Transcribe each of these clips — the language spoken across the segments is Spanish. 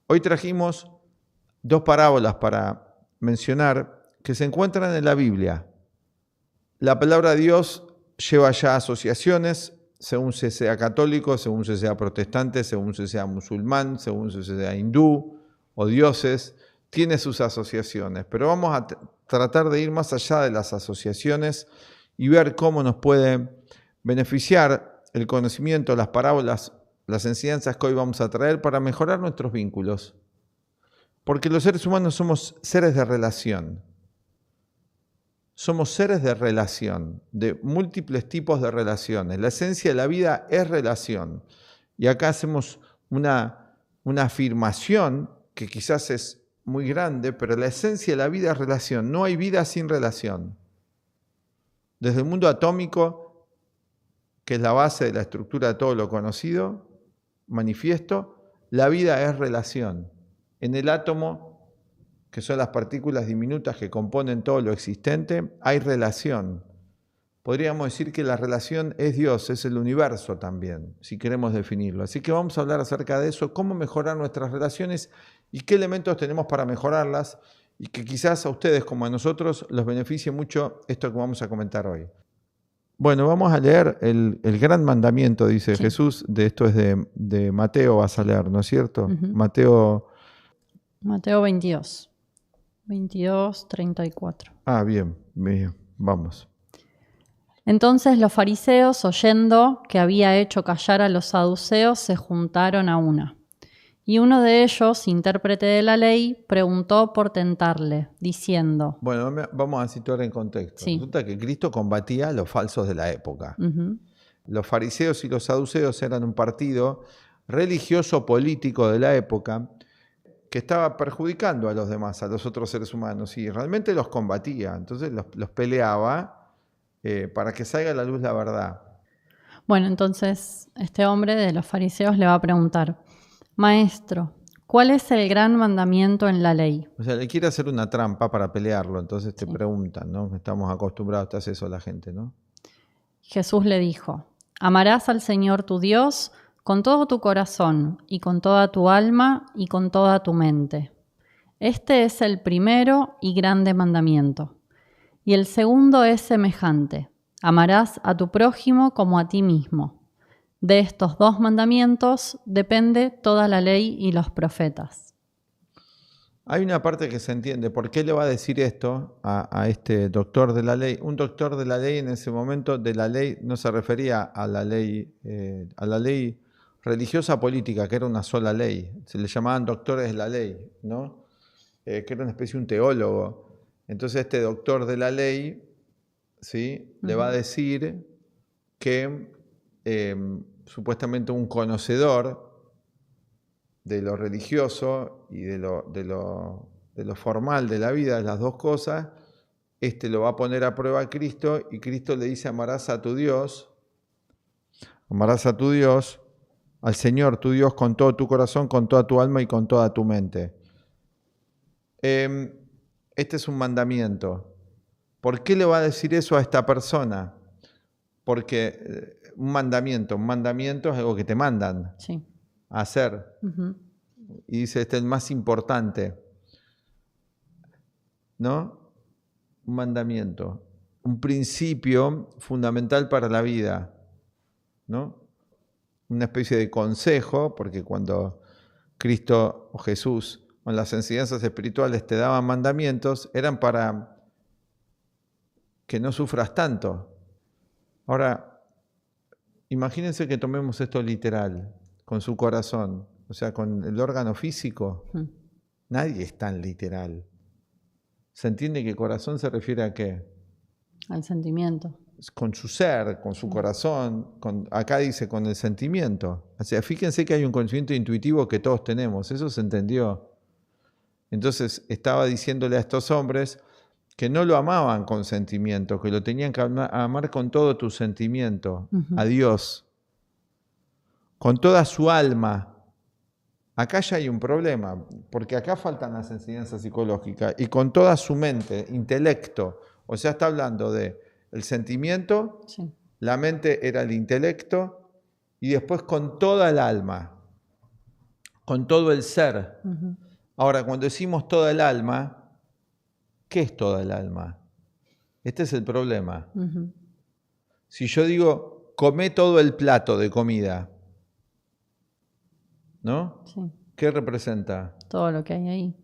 Hoy trajimos dos parábolas para mencionar que se encuentran en la Biblia. La palabra de Dios lleva ya asociaciones, según se sea católico, según se sea protestante, según se sea musulmán, según se sea hindú o dioses, tiene sus asociaciones. Pero vamos a tratar de ir más allá de las asociaciones y ver cómo nos puede beneficiar el conocimiento, las parábolas, las enseñanzas que hoy vamos a traer para mejorar nuestros vínculos. Porque los seres humanos somos seres de relación. Somos seres de relación, de múltiples tipos de relaciones. La esencia de la vida es relación. Y acá hacemos una afirmación que quizás es muy grande, pero la esencia de la vida es relación. No hay vida sin relación. Desde el mundo atómico, que es la base de la estructura de todo lo conocido, manifiesto, la vida es relación. En el átomo, que son las partículas diminutas que componen todo lo existente, hay relación. Podríamos decir que la relación es Dios, es el universo también, si queremos definirlo. Así que vamos a hablar acerca de eso, cómo mejorar nuestras relaciones y qué elementos tenemos para mejorarlas y que quizás a ustedes como a nosotros los beneficie mucho esto que vamos a comentar hoy. Bueno, vamos a leer el gran mandamiento, dice Sí. Jesús, de esto es de Mateo, vas a leer, ¿no es cierto? Mateo 22, 34. Bien, vamos. Entonces los fariseos, oyendo que había hecho callar a los saduceos, se juntaron a una. Y uno de ellos, intérprete de la ley, preguntó por tentarle, diciendo... Bueno, vamos a situar en contexto. Sí. Resulta que Cristo combatía a los falsos de la época. Los fariseos y los saduceos eran un partido religioso político de la época que estaba perjudicando a los demás, a los otros seres humanos, y realmente los combatía. Entonces los peleaba para que salga a la luz la verdad. Bueno, entonces este hombre de los fariseos le va a preguntar, Maestro, ¿cuál es el gran mandamiento en la ley? O sea, le quiere hacer una trampa para pelearlo, entonces te Sí. preguntan, ¿no? Estamos acostumbrados a hacer eso la gente, ¿no? Jesús le dijo, amarás al Señor tu Dios con todo tu corazón y con toda tu alma y con toda tu mente. Este es el primero y grande mandamiento. Y el segundo es semejante, amarás a tu prójimo como a ti mismo. De estos dos mandamientos depende toda la ley y los profetas. Hay una parte que se entiende. ¿Por qué le va a decir esto a este doctor de la ley? Un doctor de la ley en ese momento de la ley no se refería a la ley religiosa política, que era una sola ley. Se le llamaban doctores de la ley, ¿no? Que era una especie de un teólogo. Entonces este doctor de la ley, ¿sí? Le va a decir que supuestamente un conocedor de lo religioso y de lo formal de la vida, de las dos cosas, lo va a poner a prueba a Cristo, y Cristo le dice, amarás a tu Dios, al Señor tu Dios con todo tu corazón, con toda tu alma y con toda tu mente. Este es un mandamiento. ¿Por qué le va a decir eso a esta persona? Porque un mandamiento es algo que te mandan a hacer. Y dice, este es el más importante, ¿no? Un mandamiento, un principio fundamental para la vida, ¿no? Una especie de consejo, porque cuando Cristo o Jesús o en las enseñanzas espirituales te daban mandamientos, eran para que no sufras tanto. Ahora, imagínense que tomemos esto literal, con su corazón, o sea, con el órgano físico. Nadie es tan literal. ¿Se entiende que corazón se refiere a qué? Al sentimiento. Con su ser, con su corazón, acá dice con el sentimiento. O sea, fíjense que hay un conocimiento intuitivo que todos tenemos, eso se entendió. Entonces estaba diciéndole a estos hombres que no lo amaban con sentimiento, que lo tenían que amar con todo tu sentimiento, a Dios, con toda su alma. Acá ya hay un problema, porque acá faltan las enseñanzas psicológicas, y con toda su mente, intelecto, o sea, está hablando de el sentimiento, la mente era el intelecto, y después con toda el alma. con todo el ser. Ujú. Ahora, cuando decimos toda el alma, ¿qué es toda el alma? Este es el problema. Ujú. Si yo digo, come todo el plato de comida, ¿no? Sí, ¿Qué representa? todo lo que hay ahí.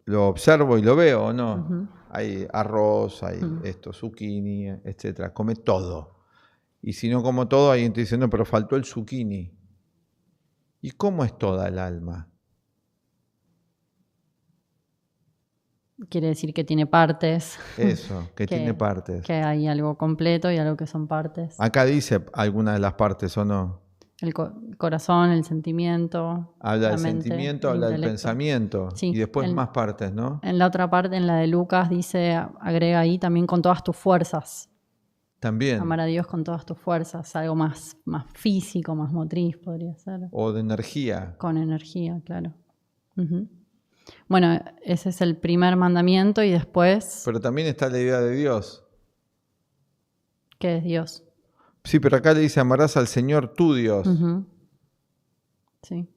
Lo observo y lo veo, ¿o no? Ujú. Hay arroz, hay Mm. esto, zucchini, etcétera. Come todo. Y si no como todo, alguien te dice, no, pero faltó el zucchini. ¿Y cómo es toda el alma? Quiere decir que tiene partes, Eso, que tiene partes. que hay algo completo y algo que son partes. Acá dice alguna de las partes, ¿o no? El corazón, el sentimiento, Habla la del mente, sentimiento, el habla del intelecto. pensamiento. Sí, Y después más partes, ¿no? en la otra parte, en la de Lucas, dice, agrega ahí también con todas tus fuerzas. También. Amar a Dios con todas tus fuerzas, algo más físico, más motriz podría ser. O de energía. Con energía, claro. Ujú. Bueno, ese es el primer mandamiento y después, Pero también está la idea de Dios. ¿qué es Dios? Sí, pero acá le dice, amarás al Señor tu Dios. Ujú. Sí.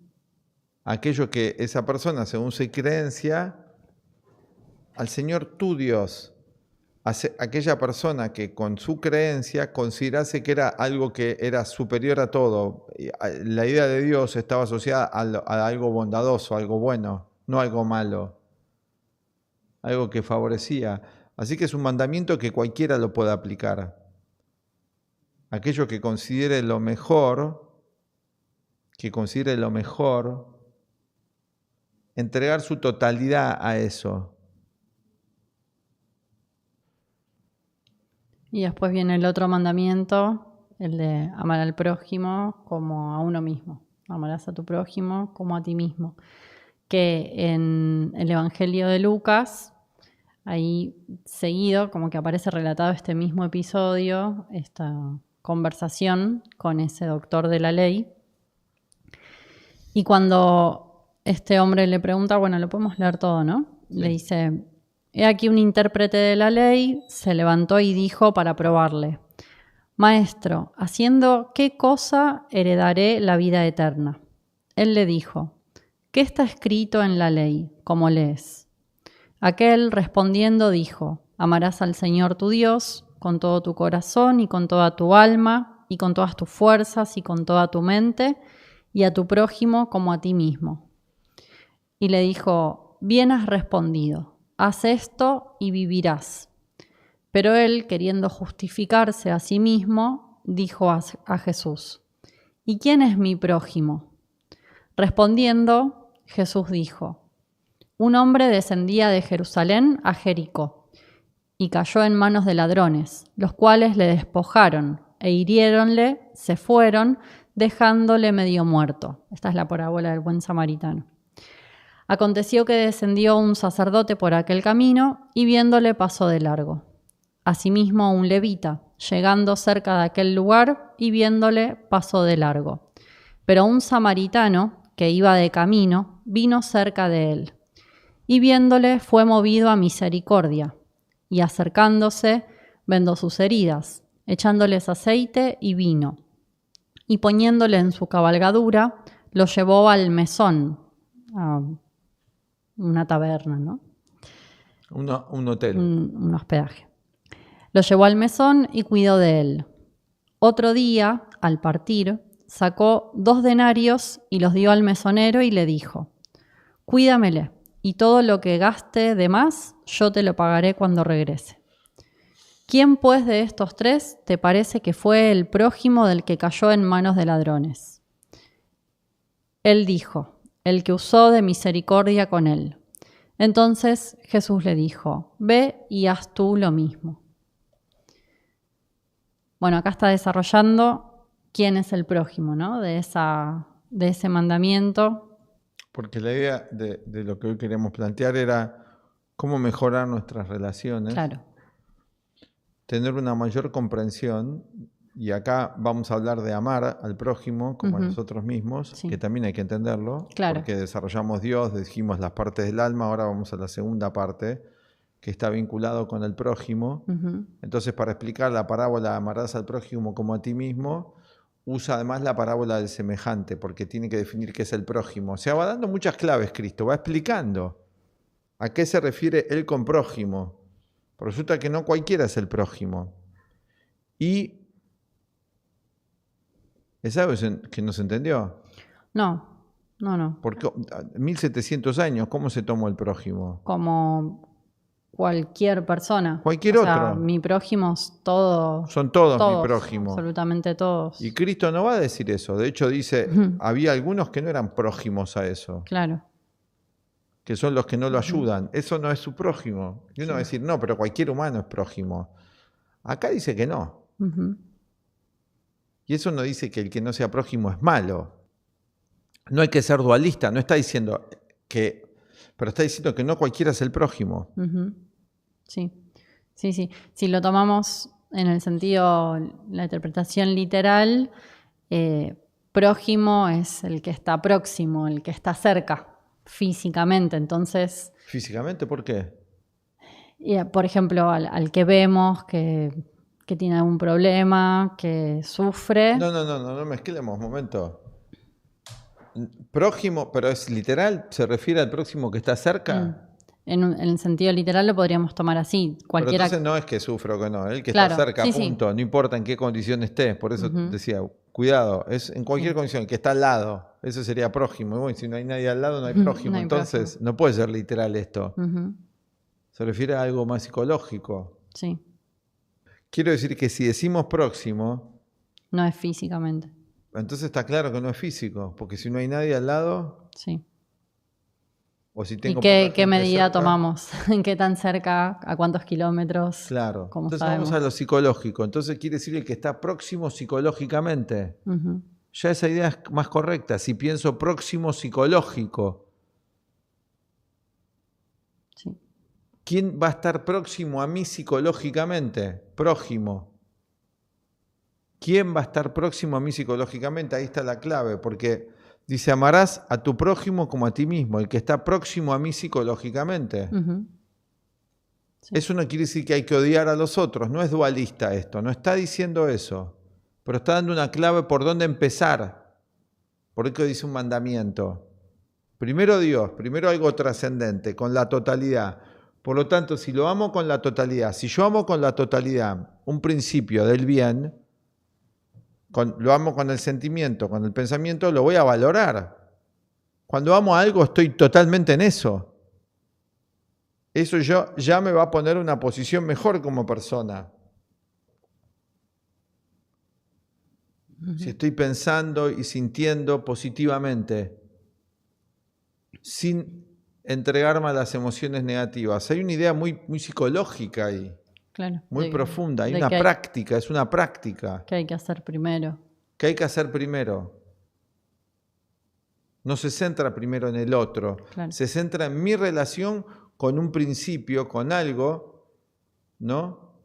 Aquello que esa persona, según su creencia, al Señor tu Dios. Aquella persona que con su creencia considerase que era algo que era superior a todo. La idea de Dios estaba asociada a algo bondadoso, algo bueno, no algo malo, algo que favorecía. Así que es un mandamiento que cualquiera lo puede aplicar. Aquello que considere lo mejor, entregar su totalidad a eso. Y después viene el otro mandamiento, el de amar al prójimo como a uno mismo. Amarás a tu prójimo como a ti mismo. Que en el Evangelio de Lucas, ahí seguido, como que aparece relatado este mismo episodio, esta conversación con ese doctor de la ley. Y cuando este hombre le pregunta, bueno, lo podemos leer todo, ¿no? Sí. Le dice, he aquí un intérprete de la ley, se levantó y dijo para probarle, Maestro, ¿haciendo qué cosa heredaré la vida eterna? Él le dijo, ¿qué está escrito en la ley? ¿Cómo lees? Aquel respondiendo dijo, amarás al Señor tu Dios con todo tu corazón y con toda tu alma y con todas tus fuerzas y con toda tu mente y a tu prójimo como a ti mismo. Y le dijo, bien has respondido, haz esto y vivirás. Pero él, queriendo justificarse a sí mismo, dijo a Jesús, ¿y quién es mi prójimo? Respondiendo, Jesús dijo, un hombre descendía de Jerusalén a Jericó y cayó en manos de ladrones, los cuales le despojaron e hiriéronle, se fueron, dejándole medio muerto. Esta es la parábola del buen samaritano. Aconteció que descendió un sacerdote por aquel camino y viéndole pasó de largo. Asimismo un levita, llegando cerca de aquel lugar y viéndole pasó de largo. Pero un samaritano que iba de camino vino cerca de él y viéndole fue movido a misericordia y acercándose vendó sus heridas, echándoles aceite y vino y poniéndole en su cabalgadura lo llevó al mesón, a una taberna, ¿no? Un hotel. Un hospedaje. Lo llevó al mesón y cuidó de él. Otro día, al partir, sacó 2 denarios y los dio al mesonero y le dijo, cuídamele, y todo lo que gaste de más, yo te lo pagaré cuando regrese. ¿Quién pues de estos 3 te parece que fue el prójimo del que cayó en manos de ladrones? Él dijo, el que usó de misericordia con él. Entonces Jesús le dijo, ve y haz tú lo mismo. Bueno, acá está desarrollando quién es el prójimo, ¿no? De ese mandamiento. Porque la idea de lo que hoy queríamos plantear era cómo mejorar nuestras relaciones, Claro. tener una mayor comprensión, y acá vamos a hablar de amar al prójimo como a nosotros mismos, Sí. que también hay que entenderlo, Claro. porque desarrollamos Dios, dijimos las partes del alma, ahora vamos a la segunda parte, que está vinculado con el prójimo. Ujú. Entonces, para explicar la parábola amarás al prójimo como a ti mismo, usa además la parábola del semejante, porque tiene que definir qué es el prójimo. O sea, va dando muchas claves Cristo, va explicando a qué se refiere él con prójimo. Pero resulta que no cualquiera es el prójimo. Y ¿es algo que no se entendió? No. Porque 1700 años, ¿cómo se tomó el prójimo? Como cualquier persona. Cualquier otro. Mi prójimo es todo. Son todos mi prójimo. Absolutamente todos. Y Cristo no va a decir eso. De hecho dice, había algunos que no eran prójimos a eso. Claro. Que son los que no lo ayudan. Eso no es su prójimo. Y uno va a decir, no, pero cualquier humano es prójimo. Acá dice que no. Y eso no dice que el que no sea prójimo es malo. No hay que ser dualista. No está diciendo que... Pero está diciendo que no cualquiera es el prójimo. Sí. Si lo tomamos en el sentido, la interpretación literal, prójimo es el que está próximo, el que está cerca. Físicamente, entonces... ¿Físicamente? ¿Por qué? Por ejemplo, al que vemos que tiene algún problema, que sufre... No mezclemos, momento. Prójimo, pero es literal, ¿se refiere al próximo que está cerca? En el sentido literal lo podríamos tomar así. Cualquiera... Pero entonces no es que sufre o que no, el que claro, está cerca, sí, punto, no importa en qué condición esté. Por eso decía, cuidado, es en cualquier condición, el que está al lado. Eso sería prójimo. Y bueno, si no hay nadie al lado, no hay prójimo. No hay Entonces, prójimo. no puede ser literal esto. Se refiere a algo más psicológico. Sí. Quiero decir que si decimos próximo... No es físicamente. Entonces está claro que no es físico. Porque si no hay nadie al lado... Sí. O si tengo ¿Y qué medida cerca, tomamos? ¿En qué tan cerca? ¿A cuántos kilómetros? Claro. ¿Cómo Entonces sabemos? vamos a lo psicológico. Entonces quiere decir el que está próximo psicológicamente. Ya esa idea es más correcta. Si pienso próximo psicológico, sí. ¿Quién va a estar próximo a mí psicológicamente? Prójimo. ¿Quién va a estar próximo a mí psicológicamente? Ahí está la clave, porque dice, amarás a tu prójimo como a ti mismo, el que está próximo a mí psicológicamente. Sí. Eso no quiere decir que hay que odiar a los otros, no es dualista esto, no está diciendo eso, pero está dando una clave por dónde empezar. Por eso dice un mandamiento. Primero Dios, primero algo trascendente, con la totalidad. Por lo tanto, si lo amo con la totalidad, si yo amo con la totalidad un principio del bien, lo amo con el sentimiento, con el pensamiento, lo voy a valorar. Cuando amo algo, estoy totalmente en eso. Eso ya me va a poner en una posición mejor como persona. Si estoy pensando y sintiendo positivamente, sin entregarme a las emociones negativas. Hay una idea muy psicológica ahí. Claro, muy profunda. Hay una práctica, es una práctica. ¿Qué hay que hacer primero? ¿Qué hay que hacer primero? No se centra primero en el otro. Claro. Se centra en mi relación con un principio, con algo, ¿no?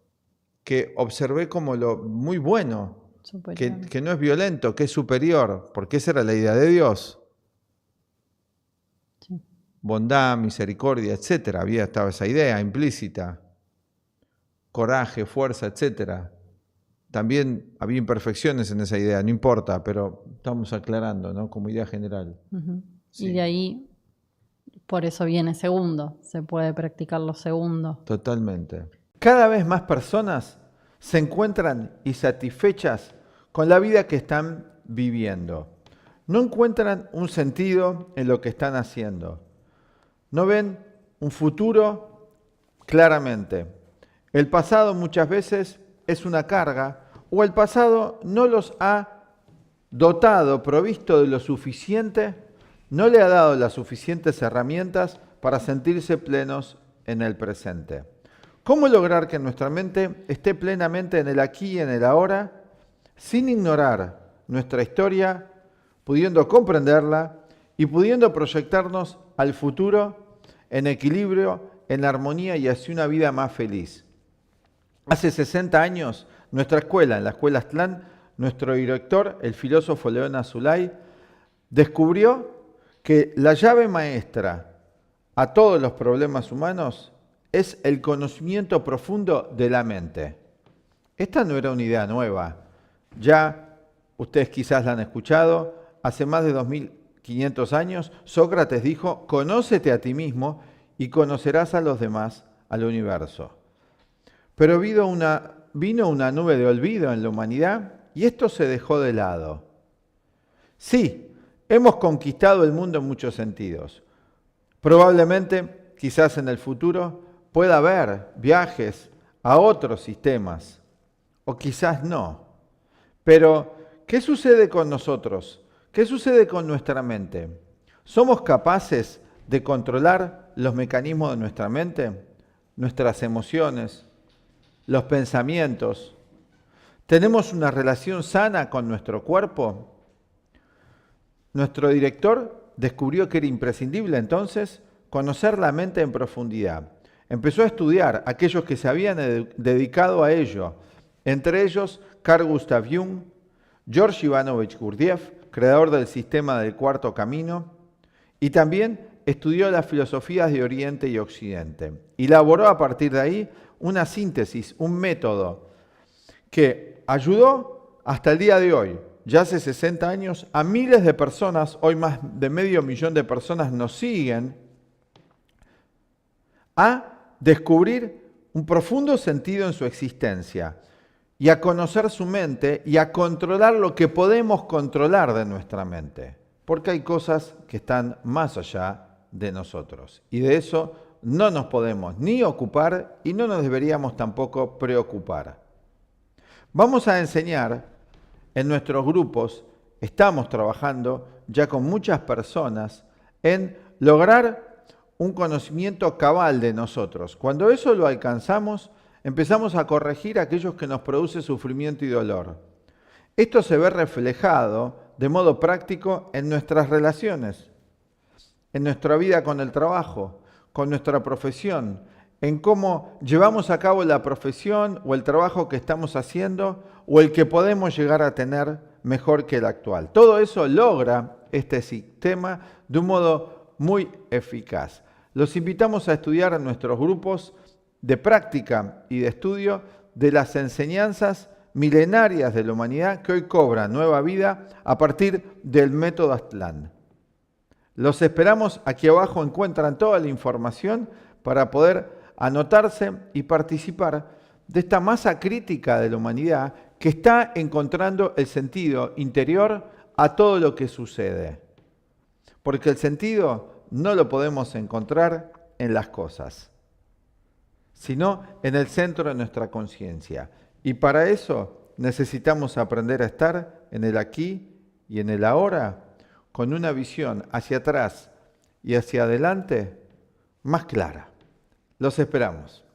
Que observé como lo muy bueno, que no es violento, que es superior, porque esa era la idea de Dios. Sí. Bondad, misericordia, etc. Estaba esa idea implícita. Coraje, fuerza, etc. También había imperfecciones en esa idea, no importa, pero estamos aclarando, ¿no? Como idea general. Sí. Y de ahí, por eso viene segundo, se puede practicar lo segundo. Totalmente. Cada vez más personas se encuentran insatisfechas con la vida que están viviendo. No encuentran un sentido en lo que están haciendo. No ven un futuro claramente. El pasado muchas veces es una carga o el pasado no los ha dotado, provisto de lo suficiente, no le ha dado las suficientes herramientas para sentirse plenos en el presente. ¿Cómo lograr que nuestra mente esté plenamente en el aquí y en el ahora, sin ignorar nuestra historia, pudiendo comprenderla y pudiendo proyectarnos al futuro en equilibrio, en armonía y hacia una vida más feliz? Hace 60 años, nuestra escuela, en la Escuela Aztlán, nuestro director, el filósofo León Azulay, descubrió que la llave maestra a todos los problemas humanos es el conocimiento profundo de la mente. Esta no era una idea nueva. Ya ustedes quizás la han escuchado, hace más de 2500 años, Sócrates dijo, conócete a ti mismo y conocerás a los demás, al universo. Pero vino una nube de olvido en la humanidad y esto se dejó de lado. Sí, hemos conquistado el mundo en muchos sentidos. Probablemente, quizás en el futuro, pueda haber viajes a otros sistemas, o quizás no. Pero, ¿qué sucede con nosotros? ¿Qué sucede con nuestra mente? ¿Somos capaces de controlar los mecanismos de nuestra mente? Nuestras emociones, los pensamientos. ¿Tenemos una relación sana con nuestro cuerpo? Nuestro director descubrió que era imprescindible entonces conocer la mente en profundidad. Empezó a estudiar a aquellos que se habían dedicado a ello, entre ellos Carl Gustav Jung, George Ivanovich Gurdjieff, creador del sistema del cuarto camino, y también estudió las filosofías de Oriente y Occidente. Elaboró a partir de ahí una síntesis, un método que ayudó hasta el día de hoy, ya hace 60 años, a miles de personas, hoy más de 500.000 de personas nos siguen, a descubrir un profundo sentido en su existencia y a conocer su mente y a controlar lo que podemos controlar de nuestra mente, porque hay cosas que están más allá de nosotros y de eso no nos podemos ni ocupar y no nos deberíamos tampoco preocupar. Vamos a enseñar en nuestros grupos, estamos trabajando ya con muchas personas en lograr un conocimiento cabal de nosotros. Cuando eso lo alcanzamos, empezamos a corregir aquellos que nos produce sufrimiento y dolor. Esto se ve reflejado de modo práctico en nuestras relaciones, en nuestra vida con el trabajo, con nuestra profesión, en cómo llevamos a cabo la profesión o el trabajo que estamos haciendo o el que podemos llegar a tener mejor que el actual. Todo eso logra este sistema de un modo muy eficaz. Los invitamos a estudiar en nuestros grupos de práctica y de estudio de las enseñanzas milenarias de la humanidad que hoy cobran nueva vida a partir del método Aztlán. Los esperamos, aquí abajo encuentran toda la información para poder anotarse y participar de esta masa crítica de la humanidad que está encontrando el sentido interior a todo lo que sucede. Porque el sentido no lo podemos encontrar en las cosas, sino en el centro de nuestra conciencia. Y para eso necesitamos aprender a estar en el aquí y en el ahora, con una visión hacia atrás y hacia adelante más clara. Los esperamos.